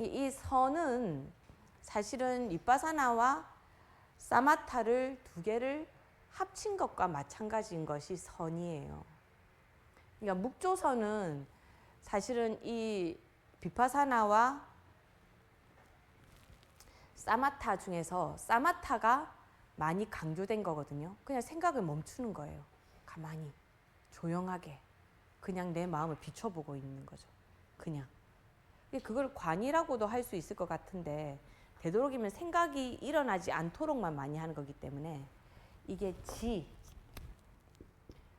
이 선은 사실은 윗바사나와 사마타를 두 개를 합친 것과 마찬가지인 것이 선이에요. 그러니까 묵조선은 사실은 이 비파사나와 사마타 중에서 사마타가 많이 강조된 거거든요. 그냥 생각을 멈추는 거예요. 가만히 조용하게 그냥 내 마음을 비춰보고 있는 거죠. 그냥 그걸 관이라고도 할 수 있을 것 같은데 되도록이면 생각이 일어나지 않도록만 많이 하는 거기 때문에 이게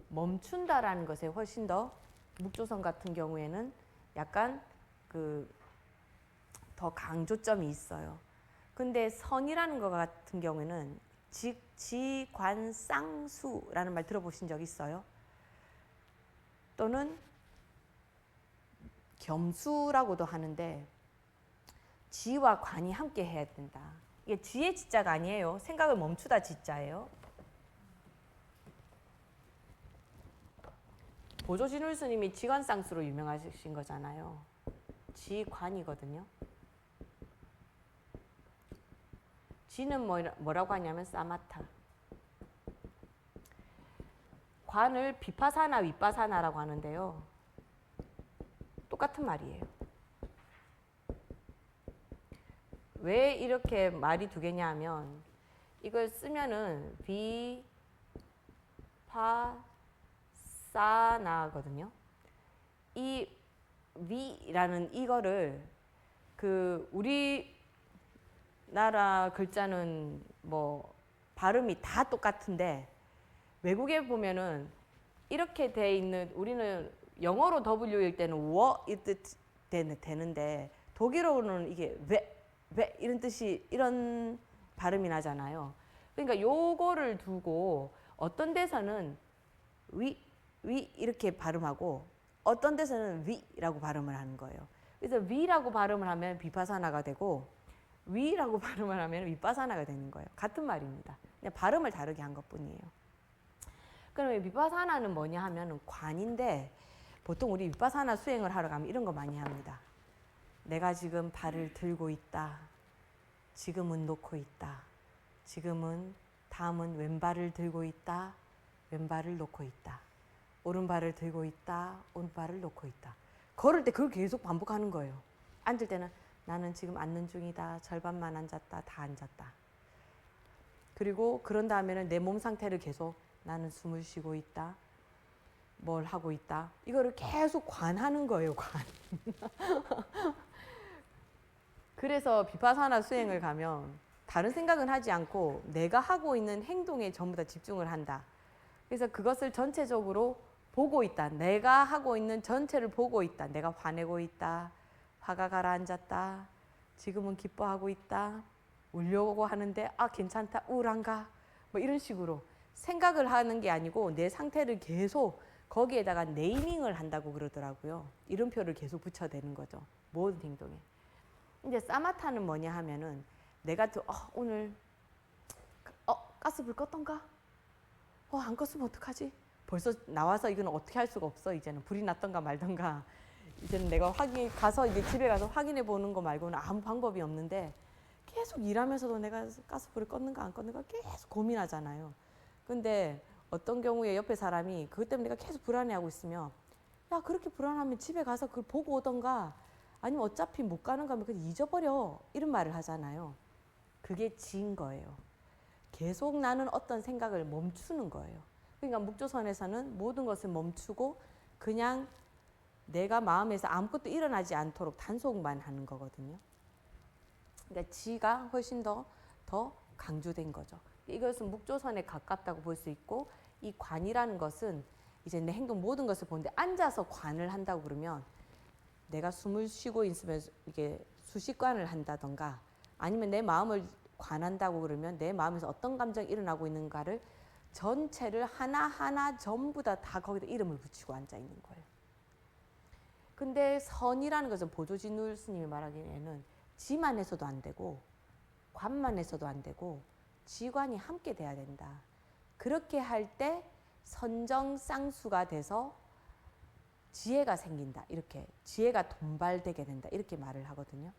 멈춘다라는 것에 훨씬 더 묵조선 같은 경우에는 약간 더 강조점이 있어요. 근데 선이라는 것 같은 경우에는 지관쌍수라는 말 들어보신 적 있어요? 또는 겸수라고도 하는데 지와 관이 함께 해야 된다. 이게 지의 지자가 아니에요. 생각을 멈추다 지자예요. 보조진울 스님이 지관쌍수로 유명하신 거잖아요. 지관이거든요. 지는 뭐라고 하냐면 사마타. 관을 비파사나 윗바사나라고 하는데요. 똑같은 말이에요. 왜 이렇게 말이 두 개냐 하면 이걸 쓰면은 비파사나거든요. 이 위라는 이거를 우리나라 글자는 뭐 발음이 다 똑같은데 외국에 보면은 이렇게 돼 있는 우리는 영어로 W일 때는 워 이 뜻 되는데 독일어로는 이게 왜 이런 뜻이 이런 발음이 나잖아요. 그러니까 요거를 두고 어떤 데서는 위 이렇게 발음하고 어떤 데서는 위라고 발음을 하는 거예요. 그래서 위라고 발음을 하면 비파사나가 되고 위라고 발음을 하면 윗바사나가 되는 거예요. 같은 말입니다. 그냥 발음을 다르게 한 것뿐이에요. 그럼 윗바사나는 뭐냐 하면 관인데 보통 우리 윗바사나 수행을 하러 가면 이런 거 많이 합니다. 내가 지금 발을 들고 있다. 지금은 놓고 있다. 다음은 왼발을 들고 있다. 왼발을 놓고 있다. 오른발을 들고 있다. 오른발을 놓고 있다. 걸을 때 그걸 계속 반복하는 거예요. 앉을 때는 나는 지금 앉는 중이다. 절반만 앉았다. 다 앉았다. 그리고 그런 다음에는 내 몸 상태를 계속 나는 숨을 쉬고 있다. 뭘 하고 있다. 이거를 계속 관하는 거예요. 관. 그래서 비파사나 수행을 가면 다른 생각은 하지 않고 내가 하고 있는 행동에 전부 다 집중을 한다. 그래서 그것을 전체적으로 보고 있다. 내가 하고 있는 전체를 보고 있다. 내가 화내고 있다. 화가 가라앉았다. 지금은 기뻐하고 있다. 울려고 하는데 괜찮다. 우울한가? 뭐 이런 식으로 생각을 하는 게 아니고 내 상태를 계속 거기에다가 네이밍을 한다고 그러더라고요. 이름표를 계속 붙여대는 거죠. 모든 행동에. 이제 사마타는 뭐냐 하면은 내가 오늘 가스불 껐던가? 안 껐으면 어떡하지? 벌써 나와서 이건 어떻게 할 수가 없어. 이제는 불이 났던가 말던가. 이제는 내가 이제 집에 가서 확인해 보는 거 말고는 아무 방법이 없는데 계속 일하면서도 내가 가스불을 껐는가 안 껐는가 계속 고민하잖아요. 근데 어떤 경우에 옆에 사람이 그것 때문에 내가 계속 불안해하고 있으면 야 그렇게 불안하면 집에 가서 그걸 보고 오던가 아니면 어차피 못 가는 거면 그냥 잊어버려 이런 말을 하잖아요. 그게 지인 거예요. 계속 나는 어떤 생각을 멈추는 거예요. 그러니까 묵조선에서는 모든 것을 멈추고 그냥 내가 마음에서 아무것도 일어나지 않도록 단속만 하는 거거든요. 그러니까 지가 훨씬 더 강조된 거죠. 이것은 묵조선에 가깝다고 볼 수 있고 이 관이라는 것은 이제 내 행동 모든 것을 보는데 앉아서 관을 한다고 그러면 내가 숨을 쉬고 있으면 이게 수식관을 한다던가 아니면 내 마음을 관한다고 그러면 내 마음에서 어떤 감정이 일어나고 있는가를 전체를 하나하나 전부 다 거기다 이름을 붙이고 앉아 있는 거예요. 근데 선이라는 것은 보조진울 스님이 말하기에는 지만 해서도 안 되고 관만 해서도 안 되고 지관이 함께 돼야 된다. 그렇게 할 때 선정쌍수가 돼서 지혜가 생긴다. 이렇게 지혜가 돈발되게 된다. 이렇게 말을 하거든요.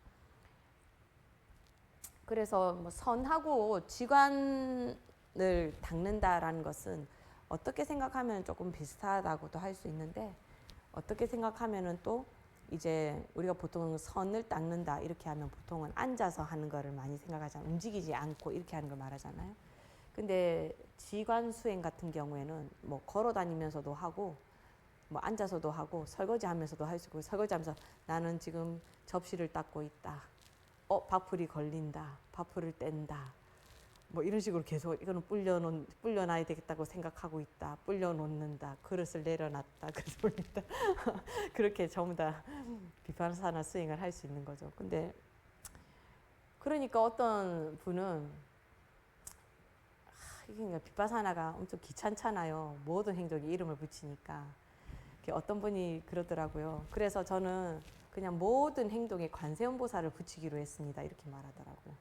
그래서 뭐 선하고 지관을 닦는다라는 것은 어떻게 생각하면 조금 비슷하다고도 할 수 있는데, 어떻게 생각하면은 또 이제 우리가 보통 선을 닦는다 이렇게 하면 보통은 앉아서 하는 거를 많이 생각하잖아요. 움직이지 않고 이렇게 하는 걸 말하잖아요. 근데 지관 수행 같은 경우에는 뭐 걸어 다니면서도 하고 뭐 앉아서도 하고 설거지 하면서도 할 수 있고, 설거지 하면서 나는 지금 접시를 닦고 있다. 밥풀이 걸린다. 밥풀을 뗀다. 뭐 이런 식으로 계속 이거는 불려놔야 되겠다고 생각하고 있다. 불려놓는다. 그릇을 내려놨다. 그릇을 올린다. 그렇게 전부 다 비파사나 수행을 할 수 있는 거죠. 근데 그러니까 어떤 분은 이게 비파사나가 엄청 귀찮잖아요. 모든 행동에 이름을 붙이니까. 어떤 분이 그러더라고요. 그래서 저는 그냥 모든 행동에 관세음보살을 붙이기로 했습니다. 이렇게 말하더라고요.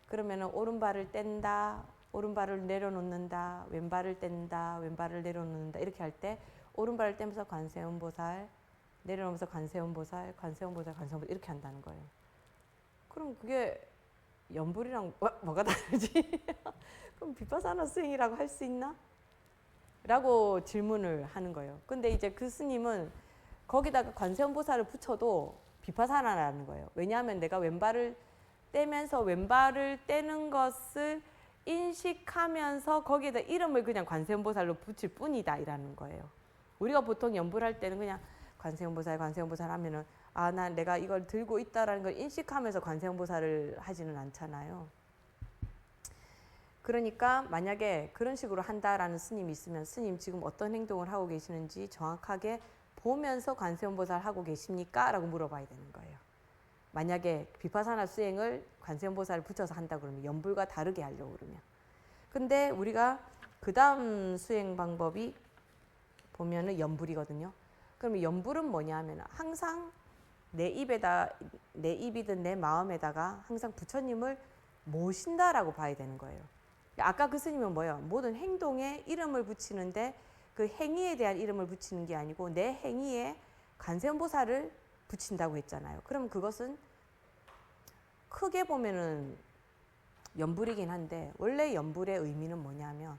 그러면은 오른발을 뗀다, 오른발을 내려놓는다, 왼발을 뗀다, 왼발을 내려놓는다 이렇게 할 때 오른발을 떼면서 관세음보살, 내려놓으면서 관세음보살, 관세음보살, 관세음보살 이렇게 한다는 거예요. 그럼 그게 연불이랑 뭐가 다르지? 그럼 비파사나 수행이라고 할 수 있나? 라고 질문을 하는 거예요. 근데 이제 그 스님은 거기다가 관세음보살을 붙여도 비파사나라는 거예요. 왜냐하면 내가 왼발을 떼면서 왼발을 떼는 것을 인식하면서 거기에다 이름을 그냥 관세음보살로 붙일 뿐이다 이라는 거예요. 우리가 보통 연불할 때는 그냥 관세음보살 관세음보살 하면은 난 내가 이걸 들고 있다라는 걸 인식하면서 관세음보살을 하지는 않잖아요. 그러니까 만약에 그런 식으로 한다라는 스님이 있으면 스님 지금 어떤 행동을 하고 계시는지 정확하게 보면서 관세음보살 하고 계십니까? 라고 물어봐야 되는 거예요. 만약에 비파사나 수행을 관세음보살을 붙여서 한다 그러면 연불과 다르게 하려고 그러면. 근데 우리가 그 다음 수행 방법이 보면은 연불이거든요. 그러면 연불은 뭐냐 하면 항상 내 입이든 내 마음에다가 항상 부처님을 모신다라고 봐야 되는 거예요. 아까 그 스님은 뭐예요? 모든 행동에 이름을 붙이는데 그 행위에 대한 이름을 붙이는 게 아니고 내 행위에 관세음보살을 붙인다고 했잖아요. 그럼 그것은 크게 보면은 연불이긴 한데 원래 연불의 의미는 뭐냐면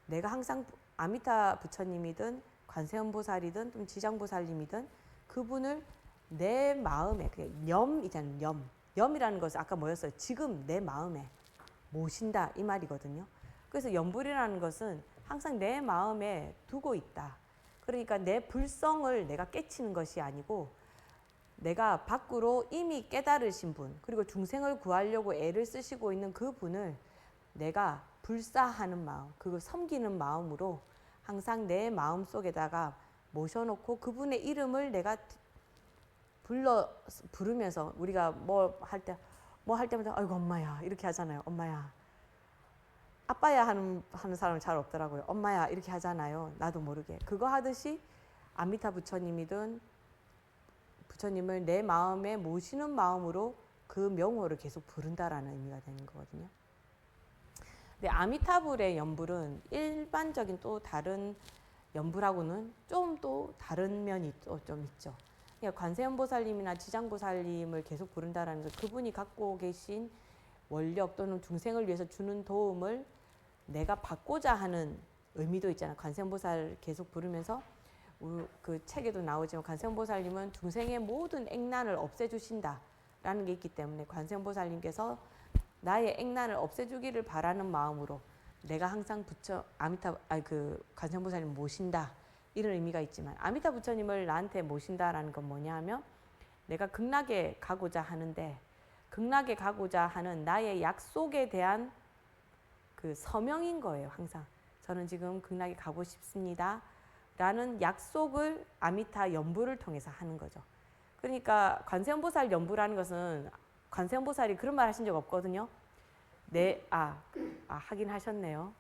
내가 항상 아미타 부처님이든 관세음보살이든 또 지장보살님이든 그분을 내 마음에 염이잖아요. 염이라는 것은 아까 뭐였어요? 지금 내 마음에 모신다 이 말이거든요. 그래서 연불이라는 것은 항상 내 마음에 두고 있다. 그러니까 내 불성을 내가 깨치는 것이 아니고 내가 밖으로 이미 깨달으신 분, 그리고 중생을 구하려고 애를 쓰시고 있는 그 분을 내가 불사하는 마음, 그걸 섬기는 마음으로 항상 내 마음 속에다가 모셔놓고 그분의 이름을 내가 부르면서 우리가 뭐 할 때마다 아이고 엄마야 이렇게 하잖아요. 엄마야. 아빠야 하는 사람은 잘 없더라고요. 엄마야 이렇게 하잖아요. 나도 모르게. 그거 하듯이 아미타 부처님이든 부처님을 내 마음에 모시는 마음으로 그 명호를 계속 부른다라는 의미가 되는 거거든요. 근데 아미타불의 연불은 일반적인 또 다른 연불하고는 좀 또 다른 면이 또 좀 있죠. 그러니까 관세음보살님이나 지장보살님을 계속 부른다라는 것, 그분이 갖고 계신 원력 또는 중생을 위해서 주는 도움을 내가 받고자 하는 의미도 있잖아요. 관세음보살 계속 부르면서 그 책에도 나오지만 관세음보살님은 중생의 모든 액난을 없애주신다라는 게 있기 때문에 관세음보살님께서 나의 액난을 없애주기를 바라는 마음으로 내가 항상 관세음보살님 모신다 이런 의미가 있지만 아미타 부처님을 나한테 모신다라는 건 뭐냐 하면 내가 극락에 가고자 하는데 극락에 가고자 하는 나의 약속에 대한 그 서명인 거예요. 항상 저는 지금 극락에 가고 싶습니다 라는 약속을 아미타 연불을 통해서 하는 거죠. 그러니까 관세음보살 연불하는 것은 관세음보살이 그런 말 하신 적 없거든요. 하긴 하셨네요.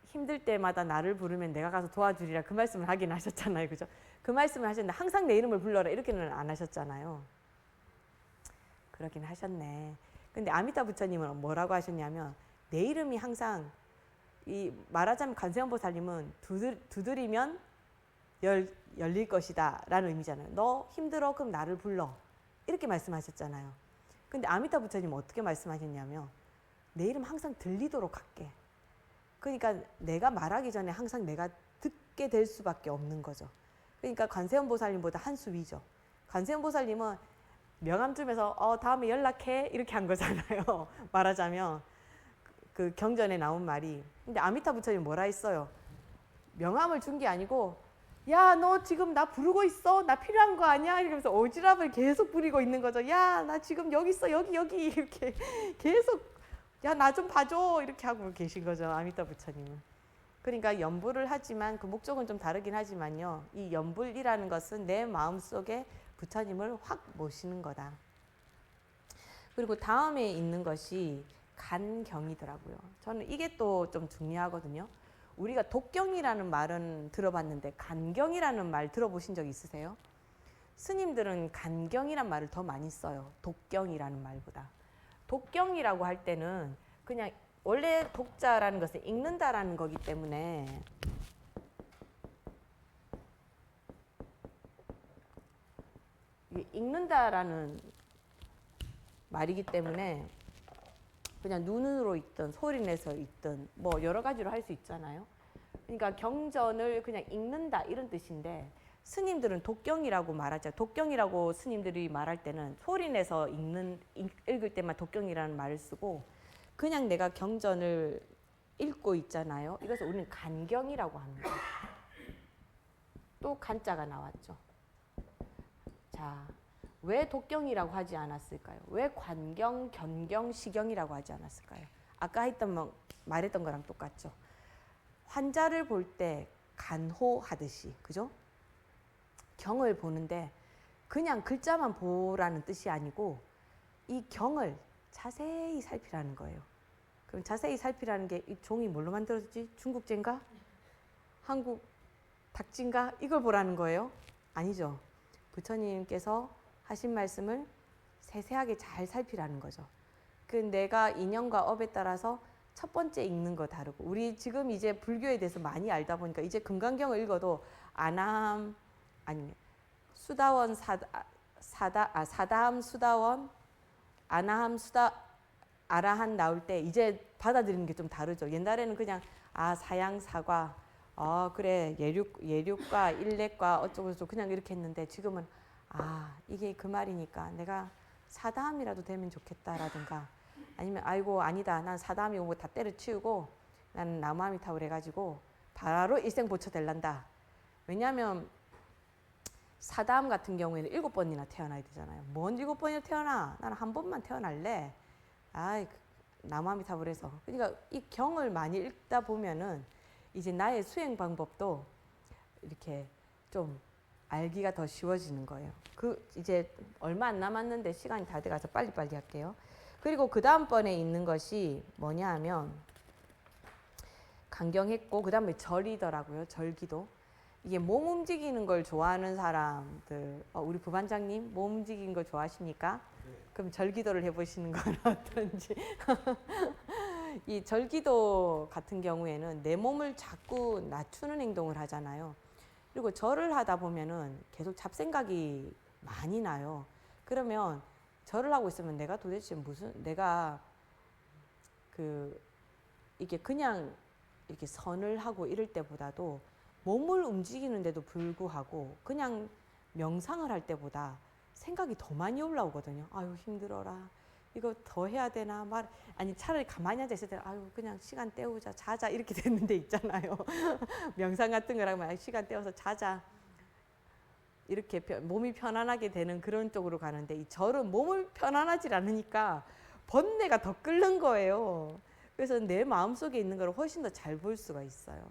힘들 때마다 나를 부르면 내가 가서 도와주리라 그 말씀을 하긴 하셨잖아요. 그죠? 그 말씀을 하셨는데 항상 내 이름을 불러라 이렇게는 안 하셨잖아요. 그러긴 하셨네. 근데 아미타 부처님은 뭐라고 하셨냐면 내 이름이 항상 말하자면 관세음보살님은 두드리면 열릴 것이다 라는 의미잖아요. 너 힘들어? 그럼 나를 불러. 이렇게 말씀하셨잖아요. 근데 아미타 부처님은 어떻게 말씀하셨냐면 내 이름 항상 들리도록 할게. 그러니까 내가 말하기 전에 항상 내가 듣게 될 수밖에 없는 거죠. 그러니까 관세음 보살님보다 한 수 위죠. 관세음 보살님은 명함쯤에서 다음에 연락해 이렇게 한 거잖아요. 말하자면 그 경전에 나온 말이. 근데 아미타 부처님 뭐라 했어요? 명함을 준 게 아니고 야, 너 지금 나 부르고 있어? 나 필요한 거 아니야? 이러면서 오지랖을 계속 부리고 있는 거죠. 야, 나 지금 여기 있어. 여기 이렇게 계속 야, 나 좀 봐줘 이렇게 하고 계신 거죠. 아미타 부처님은. 그러니까 연불을 하지만 그 목적은 좀 다르긴 하지만요. 이 연불이라는 것은 내 마음속에 부처님을 확 모시는 거다. 그리고 다음에 있는 것이 간경이더라고요. 저는 이게 또 좀 중요하거든요. 우리가 독경이라는 말은 들어봤는데 간경이라는 말 들어보신 적 있으세요? 스님들은 간경이란 말을 더 많이 써요. 독경이라는 말보다. 독경이라고 할 때는 그냥 원래 독자라는 것은 읽는다라는 거기 때문에 읽는다라는 말이기 때문에 그냥 눈으로 읽든 소리내서 읽든 뭐 여러 가지로 할 수 있잖아요. 그러니까 경전을 그냥 읽는다 이런 뜻인데 스님들은 독경이라고 말하죠. 독경이라고 스님들이 말할 때는 소리내서 읽을 때만 독경이라는 말을 쓰고 그냥 내가 경전을 읽고 있잖아요. 이것을 우리는 간경이라고 합니다. 또 간자가 나왔죠. 자, 왜 독경이라고 하지 않았을까요? 왜 관경, 견경, 시경이라고 하지 않았을까요? 아까 말했던 거랑 똑같죠. 환자를 볼 때 간호하듯이, 그죠? 경을 보는데 그냥 글자만 보라는 뜻이 아니고 이 경을 자세히 살피라는 거예요. 그럼 자세히 살피라는 게 이 종이 뭘로 만들어졌지? 중국제인가? 한국 닭진가? 이걸 보라는 거예요? 아니죠. 부처님께서 하신 말씀을 세세하게 잘 살피라는 거죠. 그 내가 인연과 업에 따라서 첫 번째 읽는 거 다르고 우리 지금 이제 불교에 대해서 많이 알다 보니까 이제 금강경을 읽어도 아나함 아니 수다원 사다함 수다원 아나함 수다 아라한 나올 때 이제 받아들이는 게 좀 다르죠. 옛날에는 그냥 사양 사과 그래 예륙과 일렉과 어쩌고 저쩌고 그냥 이렇게 했는데 지금은 이게 그 말이니까 내가 사다함이라도 되면 좋겠다라든가 아니면 아이고 아니다 난 사다함이 오고 다 때려치우고 나는 나무아미타불 해가지고 바로 일생보초 될란다. 왜냐하면 사다함 같은 경우에는 7번이나 태어나야 되잖아요. 뭔 7번이나 태어나? 나는 한 번만 태어날래. 나무아미타불에서. 그러니까 이 경을 많이 읽다 보면은 이제 나의 수행 방법도 이렇게 좀 알기가 더 쉬워지는 거예요. 이제 얼마 안 남았는데 시간이 다 돼가서 빨리빨리 할게요. 그리고 그 다음번에 있는 것이 뭐냐 하면 간경했고 그 다음에 절이더라고요. 절기도. 이게 몸 움직이는 걸 좋아하는 사람들 우리 부반장님 몸 움직이는 거 좋아하십니까? 네. 그럼 절기도를 해보시는 건 어떤지. 이 절기도 같은 경우에는 내 몸을 자꾸 낮추는 행동을 하잖아요. 그리고 절을 하다 보면은 계속 잡생각이 많이 나요. 그러면 절을 하고 있으면 내가 도대체 내가 이게 그냥 이렇게 선을 하고 이럴 때보다도 몸을 움직이는데도 불구하고 그냥 명상을 할 때보다 생각이 더 많이 올라오거든요. 아유 힘들어라. 이거 더 해야 되나 아니 차라리 가만히 앉아 있을 때 그냥 시간 때우자 자자 이렇게 되는 데 있잖아요. 명상 같은 거라면 시간 때워서 자자 이렇게 몸이 편안하게 되는 그런 쪽으로 가는데 이 절은 몸을 편안하지 않으니까 번뇌가 더 끓는 거예요. 그래서 내 마음속에 있는 걸 훨씬 더 잘 볼 수가 있어요.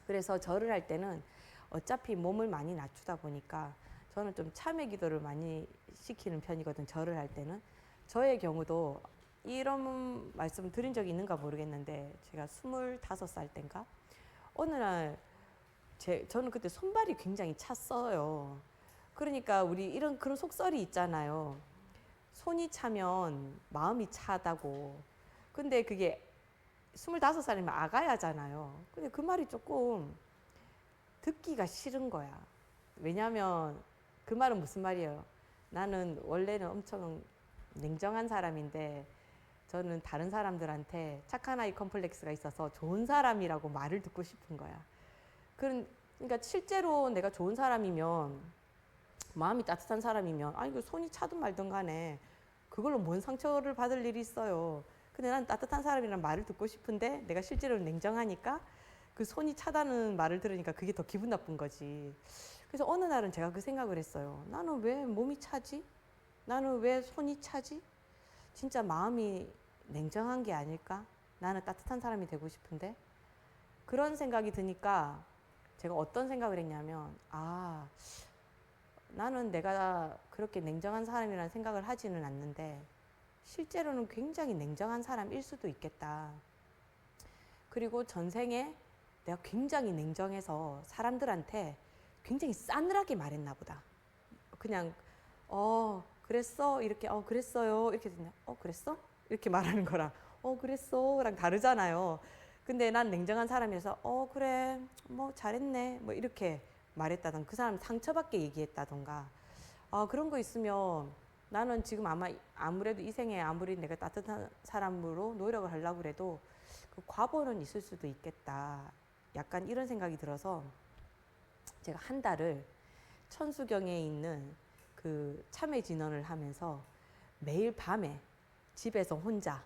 그래서 절을 할 때는 어차피 몸을 많이 낮추다 보니까 저는 좀 참회 기도를 많이 시키는 편이거든. 절을 할 때는. 저의 경우도 이런 말씀 드린 적이 있는가 모르겠는데 제가 25살 때인가 어느 날 저는 그때 손발이 굉장히 찼어요. 그러니까 우리 그런 속설이 있잖아요. 손이 차면 마음이 차다고. 근데 그게 25살이면 아가야잖아요. 근데 그 말이 조금 듣기가 싫은 거야. 왜냐하면 그 말은 무슨 말이에요? 나는 원래는 엄청 냉정한 사람인데 저는 다른 사람들한테 착한 아이 컴플렉스가 있어서 좋은 사람이라고 말을 듣고 싶은 거야. 그러니까 실제로 내가 좋은 사람이면, 마음이 따뜻한 사람이면, 이거 손이 차든 말든 간에 그걸로 뭔 상처를 받을 일이 있어요. 근데 난 따뜻한 사람이란 말을 듣고 싶은데 내가 실제로 냉정하니까 그 손이 차다는 말을 들으니까 그게 더 기분 나쁜 거지. 그래서 어느 날은 제가 그 생각을 했어요. 나는 왜 몸이 차지? 나는 왜 손이 차지? 진짜 마음이 냉정한 게 아닐까? 나는 따뜻한 사람이 되고 싶은데. 그런 생각이 드니까 제가 어떤 생각을 했냐면, 나는 내가 그렇게 냉정한 사람이라는 생각을 하지는 않는데 실제로는 굉장히 냉정한 사람일 수도 있겠다. 그리고 전생에 내가 굉장히 냉정해서 사람들한테 굉장히 싸늘하게 말했나 보다. 그냥 그랬어? 이렇게 그랬어요? 이렇게 되냐? 그랬어? 이렇게 말하는 거랑 그랬어랑 다르잖아요. 근데 난 냉정한 사람이라서 그래 뭐 잘했네 뭐 이렇게 말했다던가 그 사람 상처받게 얘기했다던가 그런 거 있으면 나는 지금 아무래도 이 생에 아무리 내가 따뜻한 사람으로 노력을 하려고 그래도 그 과보는 있을 수도 있겠다. 약간 이런 생각이 들어서 제가 한 달을 천수경에 있는 그 참회 진언을 하면서 매일 밤에 집에서 혼자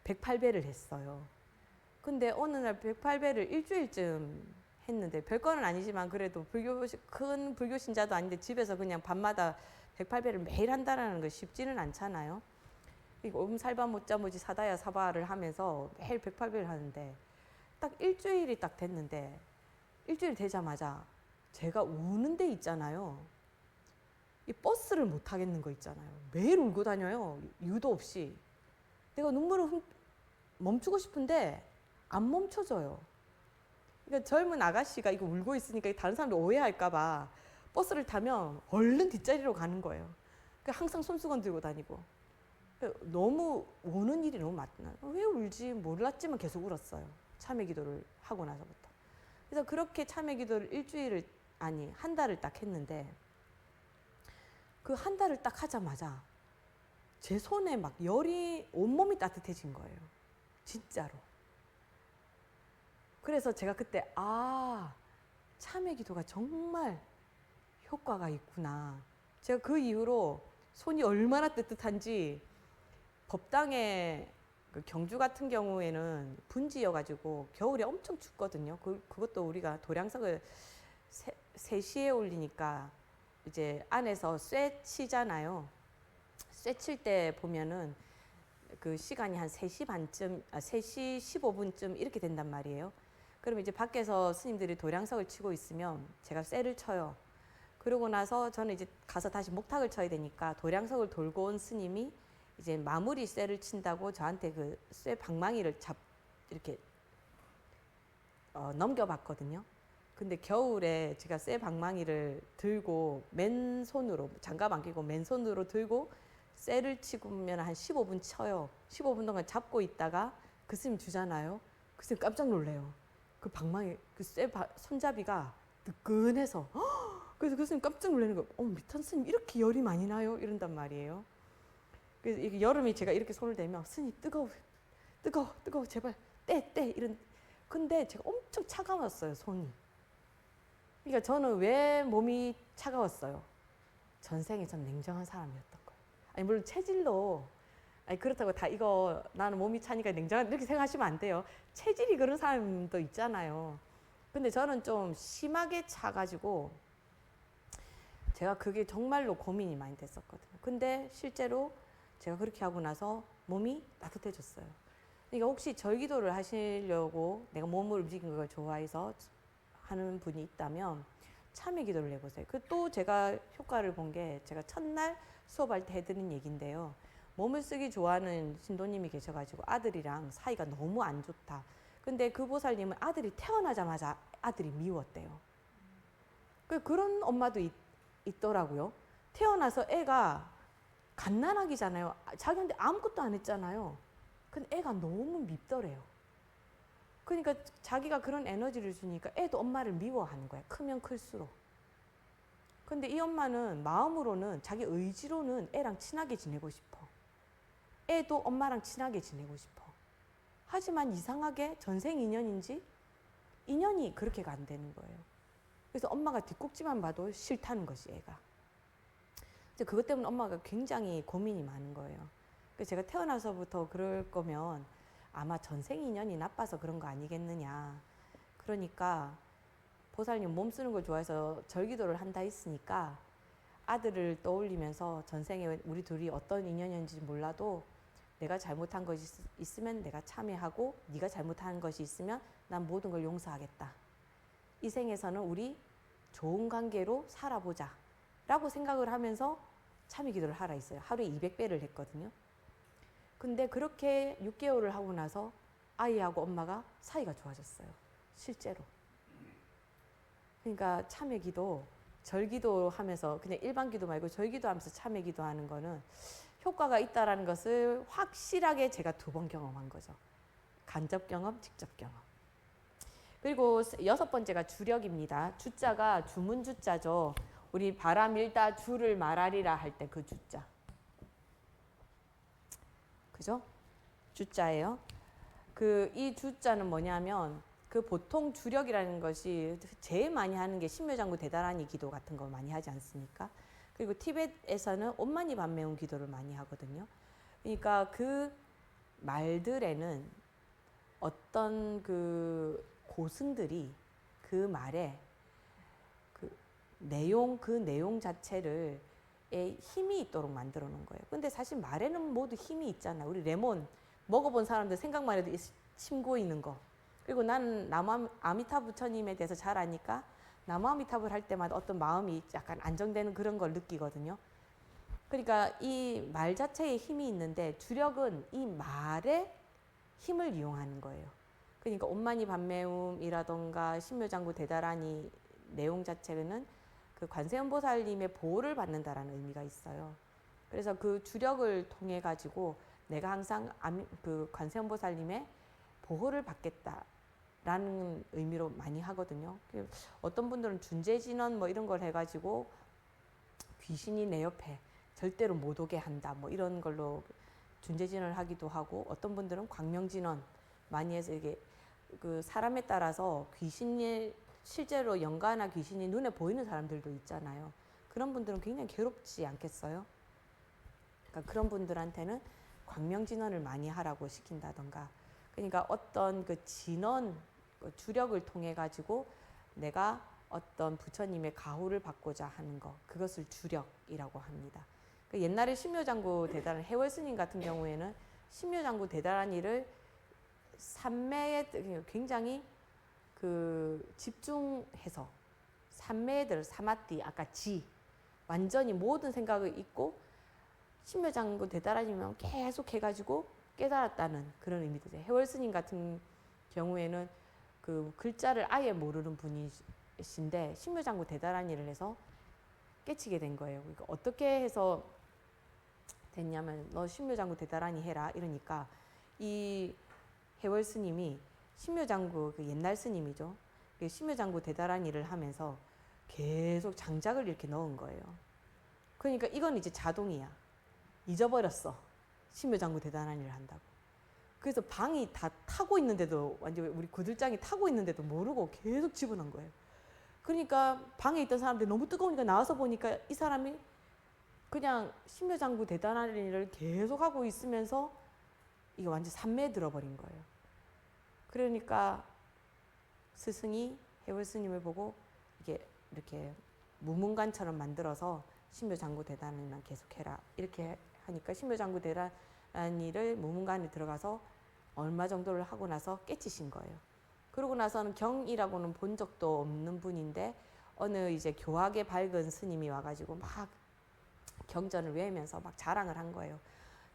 108배를 했어요. 근데 어느 날 108배를 일주일쯤 했는데 별거는 아니지만 그래도 큰 불교 신자도 아닌데 집에서 그냥 밤마다 108배를 매일 한다는 거 쉽지는 않잖아요. 살바 못자무지 사다야 사바를 하면서 매일 108배를 하는데 딱 일주일이 딱 됐는데 일주일 되자마자 제가 우는 데 있잖아요. 이 버스를 못 타겠는 거 있잖아요. 매일 울고 다녀요. 이유도 없이. 내가 눈물을 멈추고 싶은데 안 멈춰져요. 그러니까 젊은 아가씨가 이거 울고 있으니까 다른 사람들 오해할까봐 버스를 타면 얼른 뒷자리로 가는 거예요. 그러니까 항상 손수건 들고 다니고. 너무 우는 일이 너무 많나. 왜 울지 몰랐지만 계속 울었어요. 참회 기도를 하고 나서부터. 그래서 그렇게 참회 기도를 한 달을 딱 했는데 그 한 달을 딱 하자마자 제 손에 막 열이 온몸이 따뜻해진 거예요. 진짜로. 그래서 제가 그때 참회 기도가 정말 효과가 있구나. 제가 그 이후로 손이 얼마나 뜨뜻한지 법당에 그 경주 같은 경우에는 분지여가지고 겨울에 엄청 춥거든요. 그것도 우리가 도량석을 3시에 올리니까 이제 안에서 쇠 치잖아요. 쇠 칠 때 보면은 그 시간이 한 3시 반쯤, 3시 15분쯤 이렇게 된단 말이에요. 그러면 이제 밖에서 스님들이 도량석을 치고 있으면 제가 쇠를 쳐요. 그러고 나서 저는 이제 가서 다시 목탁을 쳐야 되니까 도량석을 돌고 온 스님이 이제 마무리 쇠를 친다고 저한테 그 쇠 방망이를 이렇게 넘겨봤거든요. 근데 겨울에 제가 쇠 방망이를 들고 맨손으로 장갑 안 끼고 맨손으로 들고 쇠를 치면 한 15분 쳐요. 15분 동안 잡고 있다가 그 스님 주잖아요. 그 스님 깜짝 놀래요. 그 방망이 그 쇠 손잡이가 뜨끈해서 그래서 그 스님 깜짝 놀라는 거예요. 미탄 스님 이렇게 열이 많이 나요? 이런단 말이에요. 그래서 이게 여름에 제가 이렇게 손을 대면 스님 뜨거워 제발 떼 이런. 근데 제가 엄청 차가웠어요 손이. 그러니까 저는 왜 몸이 차가웠어요? 전생에 전 냉정한 사람이었던 거예요. 물론 체질로 그렇다고 다 이거 나는 몸이 차니까 냉정한 이렇게 생각하시면 안 돼요. 체질이 그런 사람도 있잖아요. 근데 저는 좀 심하게 차가지고 제가 그게 정말로 고민이 많이 됐었거든요. 근데 실제로 제가 그렇게 하고 나서 몸이 따뜻해졌어요. 그러니까 혹시 절기도를 하시려고 내가 몸을 움직이는 걸 좋아해서 하는 분이 있다면 참회 기도를 해보세요. 또 제가 효과를 본 게 제가 첫날 수업할 때 해드린 얘기인데요. 몸을 쓰기 좋아하는 신도님이 계셔가지고 아들이랑 사이가 너무 안 좋다. 근데 그 보살님은 아들이 태어나자마자 아들이 미웠대요. 그런 엄마도 있더라고요. 태어나서 애가 갓난아기잖아요. 자기한테 아무것도 안 했잖아요. 근데 애가 너무 밉더래요. 그러니까 자기가 그런 에너지를 주니까 애도 엄마를 미워하는 거야. 크면 클수록. 근데 이 엄마는 마음으로는 자기 의지로는 애랑 친하게 지내고 싶어. 애도 엄마랑 친하게 지내고 싶어. 하지만 이상하게 전생 인연인지 인연이 그렇게가 안 되는 거예요. 그래서 엄마가 뒷꼭지만 봐도 싫다는 것이 애가. 이제 그것 때문에 엄마가 굉장히 고민이 많은 거예요. 그래서 제가 태어나서부터 그럴 거면 아마 전생 인연이 나빠서 그런 거 아니겠느냐. 그러니까 보살님 몸 쓰는 걸 좋아해서 절기도를 한다 했으니까 아들을 떠올리면서 전생에 우리 둘이 어떤 인연이었는지 몰라도 내가 잘못한 것이 있으면 내가 참여하고 네가 잘못한 것이 있으면 난 모든 걸 용서하겠다. 이 생에서는 우리 좋은 관계로 살아보자 라고 생각을 하면서 참여 기도를 하라 했어요. 하루에 200배를 했거든요. 근데 그렇게 6개월을 하고 나서 아이하고 엄마가 사이가 좋아졌어요. 실제로. 그러니까 참여 기도, 절기도 하면서 그냥 일반 기도 말고 절기도 하면서 참여 기도하는 거는 효과가 있다라는 것을 확실하게 제가 2번 경험한 거죠. 간접 경험, 직접 경험. 그리고 6번째가 주력입니다. 주자가 주문 주자죠. 우리 바람 일다 주를 말하리라 할 때 그 주자. 그죠? 주자예요. 이 주자는 뭐냐면 그 보통 주력이라는 것이 제일 많이 하는 게 신묘장구 대다라니 기도 같은 거 많이 하지 않습니까? 그리고 티벳에서는 온마니 반매운 기도를 많이 하거든요. 그러니까 그 말들에는 어떤 그 고승들이 그 말에 그 내용 자체를 힘이 있도록 만들어 놓은 거예요. 근데 사실 말에는 모두 힘이 있잖아. 우리 레몬 먹어본 사람들 생각만 해도 침 고이는 거. 그리고 나는 나무 아미타 부처님에 대해서 잘 아니까 나무 아미타불 할 때마다 어떤 마음이 약간 안정되는 그런 걸 느끼거든요. 그러니까 이 말 자체에 힘이 있는데 주력은 이 말에 힘을 이용하는 거예요. 그러니까 온마니 반매움이라던가 신묘장구 대다라니 내용 자체는 그 관세음보살님의 보호를 받는다라는 의미가 있어요. 그래서 그 주력을 통해 가지고 내가 항상 그 관세음보살님의 보호를 받겠다라는 의미로 많이 하거든요. 어떤 분들은 준재진원 뭐 이런 걸 해가지고 귀신이 내 옆에 절대로 못 오게 한다 뭐 이런 걸로 준재진원을 하기도 하고, 어떤 분들은 광명진원 많이 해서 이게 그 사람에 따라서 귀신이 실제로 영가나 귀신이 눈에 보이는 사람들도 있잖아요. 그런 분들은 굉장히 괴롭지 않겠어요? 그러니까 그런 분들한테는 광명진원을 많이 하라고 시킨다던가. 그러니까 어떤 그 진원 주력을 통해 가지고 내가 어떤 부처님의 가호를 받고자 하는 것, 그것을 주력이라고 합니다. 옛날에 신묘장구 대다란 해월스님 같은 경우에는 신묘장구 대다란이를 삼매에 굉장히 그 집중해서 삼매에 들어 사마띠 아까 지 완전히 모든 생각을 잊고 신묘장구 대다란이면 계속 해가지고 깨달았다는 그런 의미죠. 해월스님 같은 경우에는 그 글자를 아예 모르는 분이신데 신묘장구 대다란이를 해서 깨치게 된 거예요. 그러니까 어떻게 해서 됐냐면 너 신묘장구 대다란이 해라 이러니까 이 해월 스님이 신묘장구 그 옛날 스님이죠. 신묘장구 대다란이를 하면서 계속 장작을 이렇게 넣은 거예요. 그러니까 이건 이제 자동이야. 잊어버렸어. 신묘장구 대다란이를 한다고. 그래서 방이 다 타고 있는데도 완전 우리 구들장이 타고 있는데도 모르고 계속 집어넣은 거예요. 그러니까 방에 있던 사람들이 너무 뜨거우니까 나와서 보니까 이 사람이 그냥 신묘장구 대다란이를 계속 하고 있으면서 이게 완전 산매에 들어버린 거예요. 그러니까 스승이 해월 스님을 보고 이게 이렇게 무문관처럼 만들어서 신묘장구 대다란이만 계속해라 이렇게 하니까 신묘장구 대다란이를 무문관에 들어가서 얼마 정도를 하고 나서 깨치신 거예요. 그러고 나서는 경이라고는 본 적도 없는 분인데 어느 이제 교학에 밝은 스님이 와가지고 막 경전을 외우면서 막 자랑을 한 거예요.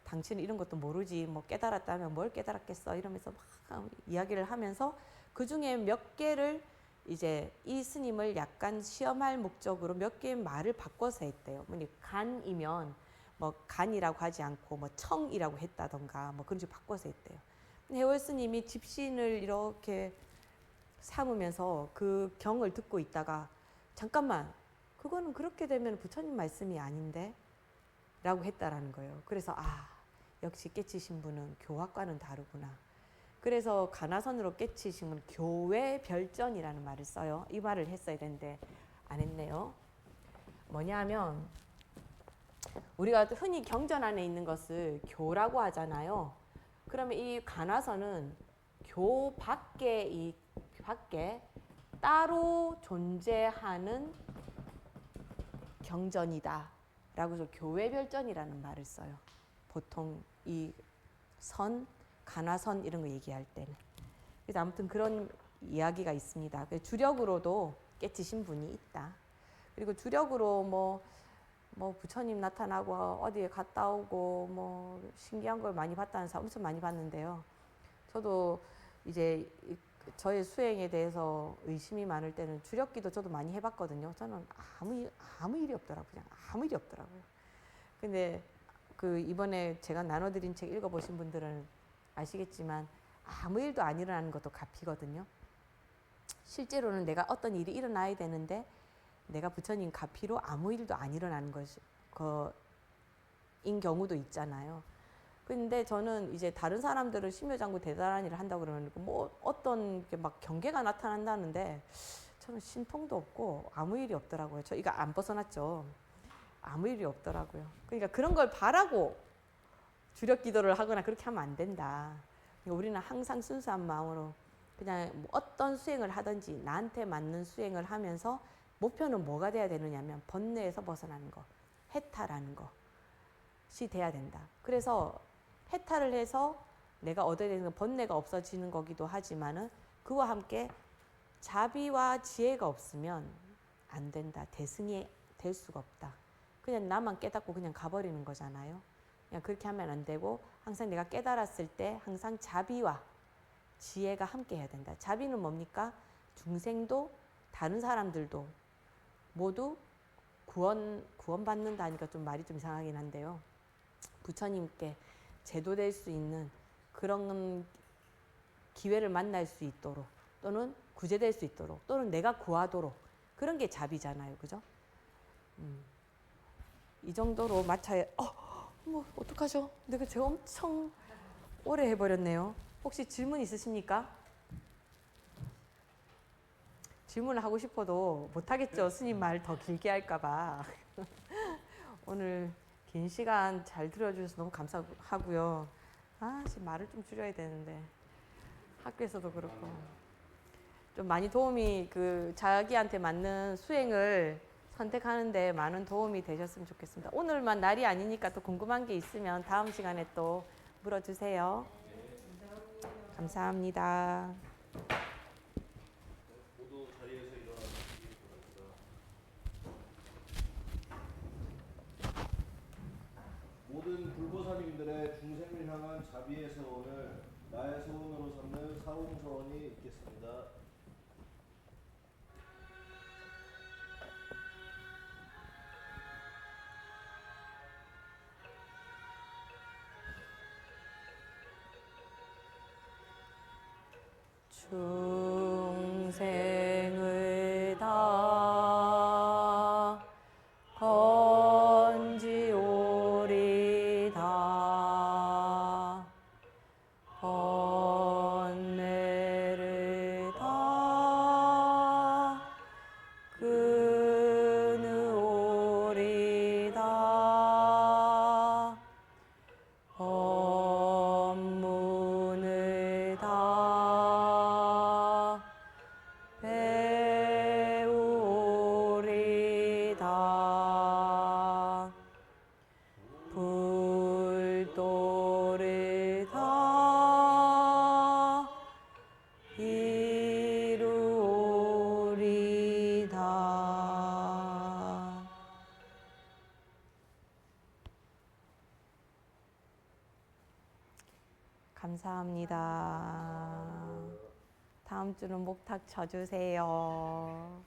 당신은 이런 것도 모르지 뭐 깨달았다면 뭘 깨달았겠어 이러면서 막 이야기를 하면서 그 중에 몇 개를 이제 이 스님을 약간 시험할 목적으로 몇 개의 말을 바꿔서 했대요. 간이면 뭐 간이라고 하지 않고 뭐 청이라고 했다던가 뭐 그런 식으로 바꿔서 했대요. 해월 스님이 집신을 이렇게 삼으면서 그 경을 듣고 있다가 잠깐만 그거는 그렇게 되면 부처님 말씀이 아닌데 라고 했다라는 거예요. 그래서 역시 깨치신 분은 교학과는 다르구나. 그래서 가나선으로 깨치신 분 교회 별전이라는 말을 써요. 이 말을 했어야 되는데 안 했네요. 뭐냐면 우리가 흔히 경전 안에 있는 것을 교라고 하잖아요. 그러면 이 가나선은 교 밖에 따로 존재하는 경전이다 라고 해서 교회 별전이라는 말을 써요. 보통 이 선, 가나선 이런 거 얘기할 때는. 그래서 아무튼 그런 이야기가 있습니다. 주력으로도 깨치신 분이 있다. 그리고 주력으로 뭐 부처님 나타나고 어디에 갔다 오고 뭐 신기한 걸 많이 봤다는 사람 엄청 많이 봤는데요. 저도 이제 저의 수행에 대해서 의심이 많을 때는 주력기도 저도 많이 해봤거든요. 저는 아무 일이 없더라고요. 그냥 아무 일이 없더라고요. 근데 그 이번에 제가 나눠드린 책 읽어보신 분들은 아시겠지만 아무 일도 안 일어나는 것도 가피거든요. 실제로는 내가 어떤 일이 일어나야 되는데 내가 부처님 가피로 아무 일도 안 일어나는 것인 경우도 있잖아요. 근데 저는 이제 다른 사람들은 심묘장구 대단한 일을 한다고 그러면 뭐 어떤 막 경계가 나타난다는데 저는 신통도 없고 아무 일이 없더라고요. 저 이거 안 벗어났죠. 아무 일이 없더라고요. 그러니까 그런 걸 바라고 주력 기도를 하거나 그렇게 하면 안 된다. 그러니까 우리는 항상 순수한 마음으로 그냥 뭐 어떤 수행을 하든지 나한테 맞는 수행을 하면서 목표는 뭐가 돼야 되느냐면 번뇌에서 벗어나는 거, 해탈하는 것이 돼야 된다. 그래서 해탈을 해서 내가 얻어야 되는 건 번뇌가 없어지는 거기도 하지만은 그와 함께 자비와 지혜가 없으면 안 된다. 대승이 될 수가 없다. 그냥 나만 깨닫고 그냥 가버리는 거잖아요. 그냥 그렇게 하면 안 되고 항상 내가 깨달았을 때 항상 자비와 지혜가 함께 해야 된다. 자비는 뭡니까? 중생도 다른 사람들도 모두 구원받는다 하니까 좀 말이 좀 이상하긴 한데요. 부처님께 제도될 수 있는 그런 기회를 만날 수 있도록 또는 구제될 수 있도록 또는 내가 구하도록 그런 게 자비잖아요. 그죠? 이 정도로 마차에 뭐 어떡하죠? 내가 제가 엄청 오래 해버렸네요. 혹시 질문 있으십니까? 질문을 하고 싶어도 못하겠죠. 스님 말 더 길게 할까봐. 오늘 긴 시간 잘 들어주셔서 너무 감사하고요. 지금 말을 좀 줄여야 되는데 학교에서도 그렇고 좀 많이 도움이 자기한테 맞는 수행을 선택하는데 많은 도움이 되셨으면 좋겠습니다. 오늘만 날이 아니니까 또 궁금한 게 있으면 다음 시간에 또 물어주세요. 감사합니다. 모두 자리에서 일어나주시기 바랍니다. 모든 불보살님들의 중생을 향한 자비의 서원을 나의 서원으로 삼는 사홍서원이 있겠습니다. 중생을 다 건지오리다 번뇌를 다 끊으오리다 법문을 다 배우리다 불도를 다 이루리다. 감사합니다. 다음 주는 목탁 쳐주세요.